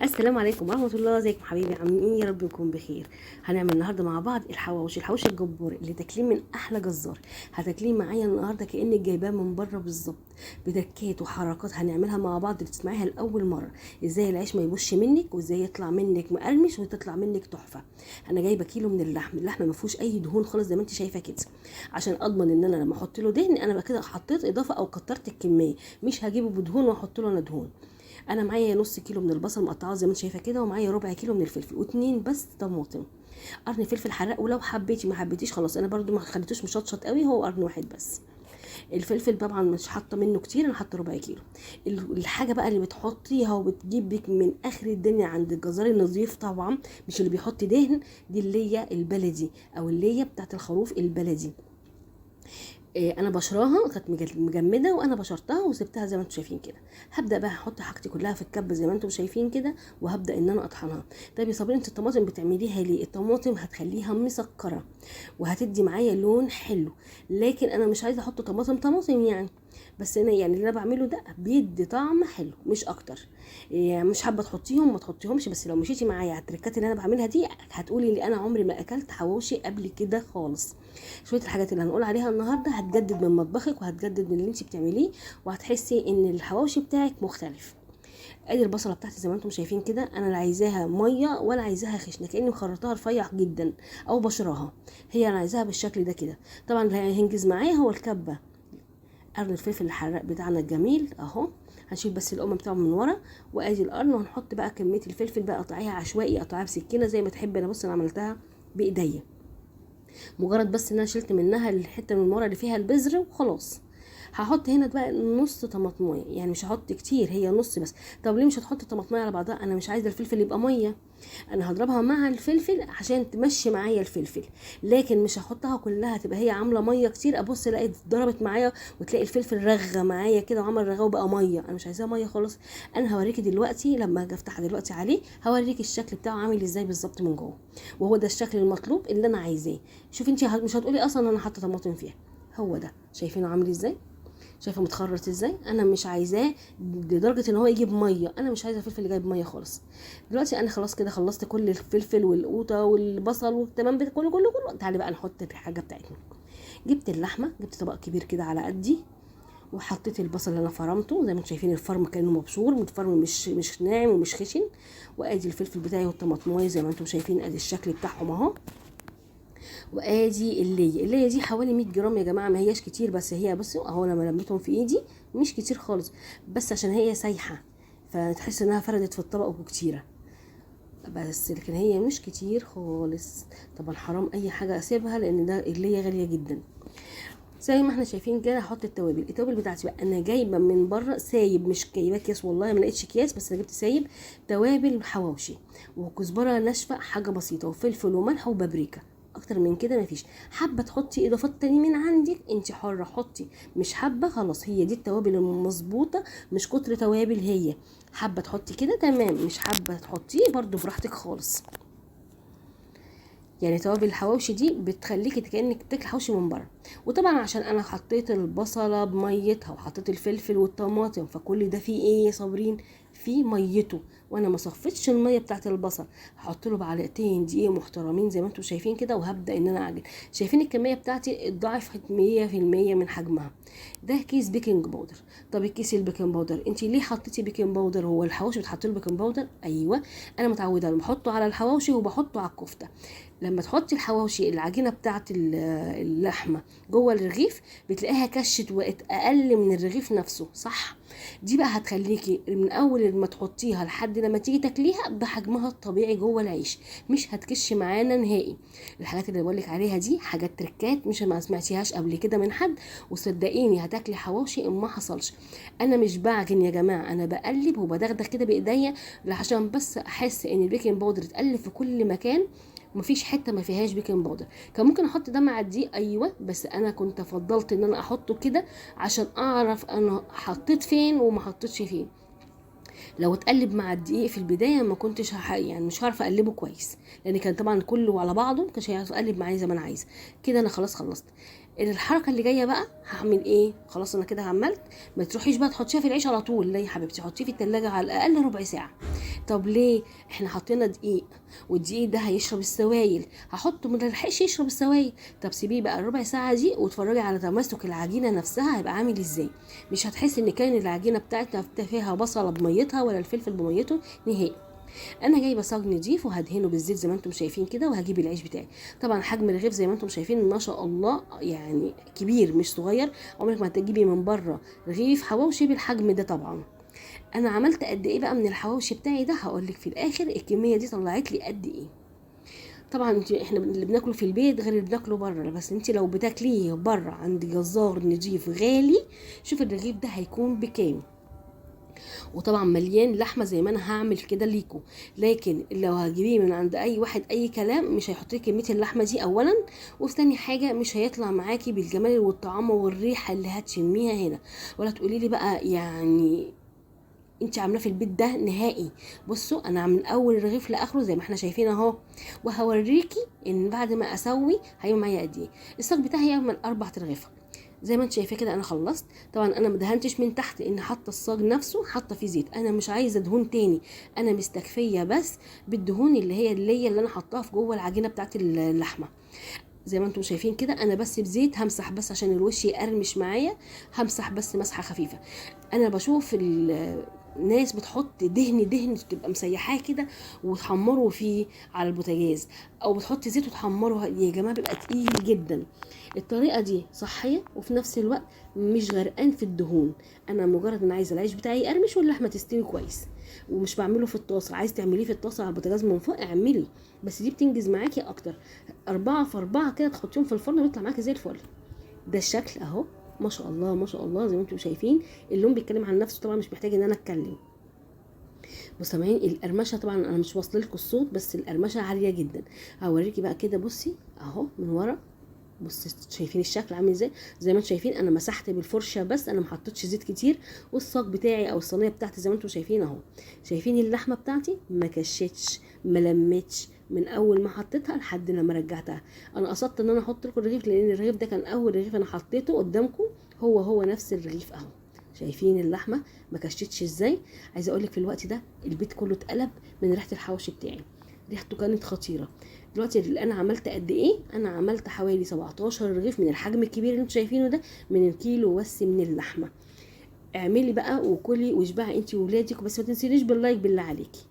السلام عليكم ورحمه الله. ازيكم حبايبي؟ عاملين ايه؟ يا رب نكون بخير. هنعمل النهارده مع بعض الحواوشي الجبار اللي تاكليه من احلى جزار. هتاكليه معايا النهارده كانك جايباه من بره بالظبط، بتكات وحركات هنعملها مع بعض تسمعيها لاول مره. ازاي العيش ما يبوش منك، وازاي يطلع منك مقرمش وتطلع منك تحفه. انا جايبه كيلو من اللحم ما فيهوش اي دهون خالص زي ما انت شايفه كده، عشان اضمن ان انا لما احط له دهن انا بقى كده حطيت اضافه او كترت الكميه، مش هجيبه بدهون واحط له انا دهون. انا معايا نص كيلو من البصل مقطعه زي ما انت شايفه كده، ومعايا ربع كيلو من الفلفل واتنين بس طماطم. قرن فلفل حراق، ولو حبيتي ما حبيتيش خلاص، انا برضو ما خليتوش مشطشط قوي، هو قرن واحد بس. الفلفل طبعا مش حاطه منه كتير، انا حاطه ربع كيلو. الحاجه بقى اللي بتحطيها وبتجيبك من اخر الدنيا عند الجزار النظيف طبعا، مش اللي بيحط دهن، دي اللي هي البلدي او اللي هي بتاعت الخروف البلدي. انا بشراها كانت مجمده، وانا بشرتها وسبتها زي ما انتم شايفين كده. هبدا بقى احط حاجتي كلها في الكبه زي ما انتم شايفين كده، وهبدا ان انا اطحنها. طيب يا صابرين، انت الطماطم بتعمليها ليه؟ الطماطم هتخليها مسكره وهتدي معايا لون حلو، لكن انا مش عايزه احط طماطم يعني. بس انا يعني اللي انا بعمله ده بيدي طعم حلو مش اكتر. يعني مش حابه تحطيهم ما تحطيهمش، بس لو مشيتي معايا على التركات اللي انا بعملها دي هتقولي لي انا عمري ما اكلت حواوشي قبل كده خالص. شويه الحاجات اللي هنقول عليها النهارده هتجدد من مطبخك وهتجدد من اللي انت بتعمليه، وهتحسي ان الحواوشي بتاعك مختلف. ادي البصله بتاعتي زي ما انتم شايفين كده، انا لا عايزاها ميه ولا عايزاها خشنه، كاني مخرطاها رفيع جدا او بشراها. هي انا عايزاها بالشكل ده كده. طبعا اللي هينجز معايا هو الكبه. قرن الفلفل الحراق بتاعنا الجميل اهو، هنشيل بس القمه بتاعه من ورا، وادي القرن، وهنحط بقى كميه الفلفل بقى، قطعيها عشوائي، قطعيها بسكينه زي ما تحب. انا بص انا عملتها بايديا، مجرد بس ان انا شلت منها الحته من ورا اللي فيها البذر وخلاص. هحط هنا بقى نص طماطمايه، يعني مش هحط كتير، هي نص بس. طب ليه مش هتحط طماطمايه على بعضها؟ انا مش عايزه الفلفل يبقى ميه، انا هضربها مع الفلفل عشان تمشي معايا الفلفل، لكن مش هحطها كلها تبقى هي عامله ميه كتير، ابص الاقي ضربت معايا وتلاقي الفلفل رغى معايا كده وعمل رغاوه بقى ميه، انا مش عايزاها ميه خالص. انا هوريكي دلوقتي لما اجي افتحها دلوقتي عليه هوريكي الشكل بتاعه عامل ازاي بالظبط من جوه، وهو ده الشكل المطلوب اللي انا عايزاه. شوفي انت مش هتقولي اصلا انا حاطه طماطم فيها، هو ده شايفينه عامل ازاي؟ شايفه متخرط ازاي؟ انا مش عايزاه لدرجه ان هو يجيب ميه، انا مش عايزه الفلفل اللي جايب ميه خالص. دلوقتي انا خلاص كده خلصت كل الفلفل والقوطه والبصل والتمام كله. تعالي بقى نحط الحاجه بتاعتنا. جبت اللحمه، جبت طبق كبير كده على قدي، وحطيت البصل اللي انا فرمته زي ما انتم شايفين، الفرم كانه مبشور متفرم، مش ناعم ومش خشن. وادي الفلفل بتاعي والطماطمايه زي ما انتم شايفين، ادي الشكل بتاعهم اهو. وادي اللي دي حوالي 100 جرام يا جماعه، ما هياش كتير، بس هي بصوا اهو لما لميتهم في ايدي مش كتير خالص، بس عشان هي سايحه فتحس انها فردت في الطبق وكتيره، بس لكن هي مش كتير خالص. طبعا حرام اي حاجه اسيبها لان ده اللي هي غاليه جدا. زي ما احنا شايفين كده هحط التوابل بتاعتي بقى. انا جايبه من بره سايب، مش جايبه اكياس، والله ما لقيتش اكياس، بس انا جبت سايب توابل حواوشي وكزبره ناشفه حاجه بسيطه وفلفل وملح وبابريكا، اكتر من كده مفيش. حابه تحطي اضافات تاني من عندك انت حره حطي، مش حابه خلاص هي دي التوابل المظبوطه، مش كتر توابل هي. حابه تحطي كده تمام، مش حابه تحطيه برضو براحتك خالص. يعني توابل الحواوشي دي بتخليكي كأنك تاكلي حواوشي من بره. وطبعا عشان انا حطيت البصله بميتها وحطيت الفلفل والطماطم، فكل ده فيه ايه يا صابرين؟ فيه ميته، وانا ما صفيتش الميه بتاعت البصل. هحط له معلقتين دقيق محترمين زي ما انتم شايفين كده، وهبدا ان انا اعجن. شايفين الكميه بتاعتي اتضاعفت 100% من حجمها. ده كيس بيكنج باودر. طب الكيس البيكنج باودر انت ليه حطيتي بيكنج باودر؟ هو الحواوشي بتحط له بيكنج باودر؟ ايوه، انا متعوده بحطه على الحواوشي وبحطه على الكفته. لما تحطي الحواوشي العجينه بتاعه اللحمه جوه الرغيف بتلاقيها كشت وقت اقل من الرغيف نفسه، صح؟ دي بقى هتخليكي من اول ما تحطيها لحد لما تيجي تاكليها بحجمها الطبيعي جوه العيش، مش هتكش معانا نهائي. الحاجات اللي بقولك عليها دي حاجات تركات مش ما سمعتيهاش قبل كده من حد، وصدقيني هتاكلي حواوشي ان ما حصلش. انا مش بعجن يا جماعه، انا بقلب وبدغدغ كده بايديا عشان بس احس ان البيكنج باودر اتقلب في كل مكان، مفيش حته ما فيهاش بيكنج باودر. كان ممكن احط ده مع الدقيق، ايوه، بس انا كنت فضلت ان انا احطه كده عشان اعرف انا حطيت فين وما حطيتش فين. لو اتقلب مع الدقيق في البدايه ما كنتش يعني مش هعرف اقلبه كويس، لان كان طبعا كله على بعضه مش هيعرف اقلب معايا زي ما انا عايزه. كده انا خلاص خلصت. الحركه اللي جايه بقى هعمل ايه؟ خلاص انا كده عملت. ما تروحيش بقى تحطيها في العيش على طول، لا يا حبيبتي، حطيه في التلاجة على الاقل ربع ساعه. طب ليه؟ احنا حطينا دقيق، والدقيق ده هيشرب السوائل، هحطه ما نلحقش يشرب السوائل. طب سيبيه بقى الربع ساعه دي واتفرجي على تماسك العجينه نفسها هيبقى عامل ازاي. مش هتحسي ان كان العجينه بتاعتنا فيها بصله بميتها ولا الفلفل بميته نهائي. انا جايبه صاج نضيف وهدهنه بالزيت زي ما انتم شايفين كده، وهجيب العيش بتاعي. طبعا حجم الرغيف زي ما انتم شايفين ما شاء الله يعني كبير مش صغير. عمرك ما هتجيبي من بره رغيف حواوشي بالحجم ده طبعا. انا عملت قد ايه بقى من الحواوشي بتاعي ده هقول لك في الاخر. الكميه دي طلعت لي قد ايه. طبعا احنا اللي بناكله في البيت غير اللي بناكله بره، بس انت لو بتاكليه بره عند جزار نضيف غالي، شوف الرغيف ده هيكون بكام. وطبعا مليان لحمه زي ما انا هعمل كده ليكو. لكن لو هتجيبيه من عند اي واحد اي كلام مش هيحط لك كميه اللحمه دي اولا، وفي تاني حاجه مش هيطلع معاكي بالجمال والطعام والريحه اللي هتشميها هنا. ولا تقولي لي بقى يعني انت عاملاه في البيت ده نهائي. بصوا انا من اول رغيف لاخره زي ما احنا شايفين اهو، وهوريكي ان بعد ما اسوي هيبقى معايا قد ايه. الصاج بتاعي يعمل 4 رغيف زي ما انت شايفه كده. انا خلصت طبعا، انا ما دهنتش من تحت ان حاطه الصاج نفسه حاطه فيه زيت، انا مش عايزه دهون تاني، انا مستكفيه بس بالدهون اللي انا حطاها في جوه العجينه بتاعت اللحمه. زي ما انتم شايفين كده انا بس بزيت همسح بس عشان الوش يقرمش معايا، همسح بس مسحه خفيفه. انا بشوف ناس بتحط دهن تبقى مسيحاه كده وتحمره فيه على البوتاجاز، او بتحط زيت وتحمره، يا جماعه بيبقى تقيل جدا. الطريقه دي صحيه وفي نفس الوقت مش غرقان في الدهون. انا مجرد ان عايزه العيش بتاعي يقرمش واللحمه تستوي كويس، ومش بعمله في الطاسه. عايز تعمليه في الطاسه على البوتاجاز من فوق اعملي، بس دي بتنجز معاكي اكتر. 4 في 4 كده تحطيهم في الفرن بيطلع معاكي زي الفل. ده الشكل اهو، ما شاء الله ما شاء الله زي ما انتم شايفين. اللون بيتكلم عن نفسه طبعا، مش محتاج ان انا اتكلم. وسامعين القرمشه؟ طبعا انا مش واصله لكم الصوت بس القرمشه عاليه جدا. هوريكي بقى كده، بصي اهو من ورا، بصي شايفين الشكل عامل ازاي؟ زي ما انتم شايفين انا مسحت بالفرشه بس، انا ما حطيتش زيت كتير. والصاج بتاعي او الصينيه بتاعتي زي ما انتم شايفين اهو. شايفين اللحمه بتاعتي ما كشتش ما لمتش من اول ما حطيتها لحد لما رجعتها. انا قصدت ان انا احط لكم الرغيف لان الرغيف ده كان اول رغيف انا حطيته قدامكم، هو نفس الرغيف اهو. شايفين اللحمه ما كشتش ازاي؟ عايزه اقول لك في الوقت ده البيت كله اتقلب من ريحه الحواوشي بتاعي، ريحته كانت خطيره. دلوقتي اللي انا عملت قد ايه؟ انا عملت حوالي 17 رغيف من الحجم الكبير اللي انتوا شايفينه ده، من الكيلو بس من اللحمه. اعملي بقى وكلي واشبعي انت وولادك، بس ما تنسينيش باللايك بالله عليكي.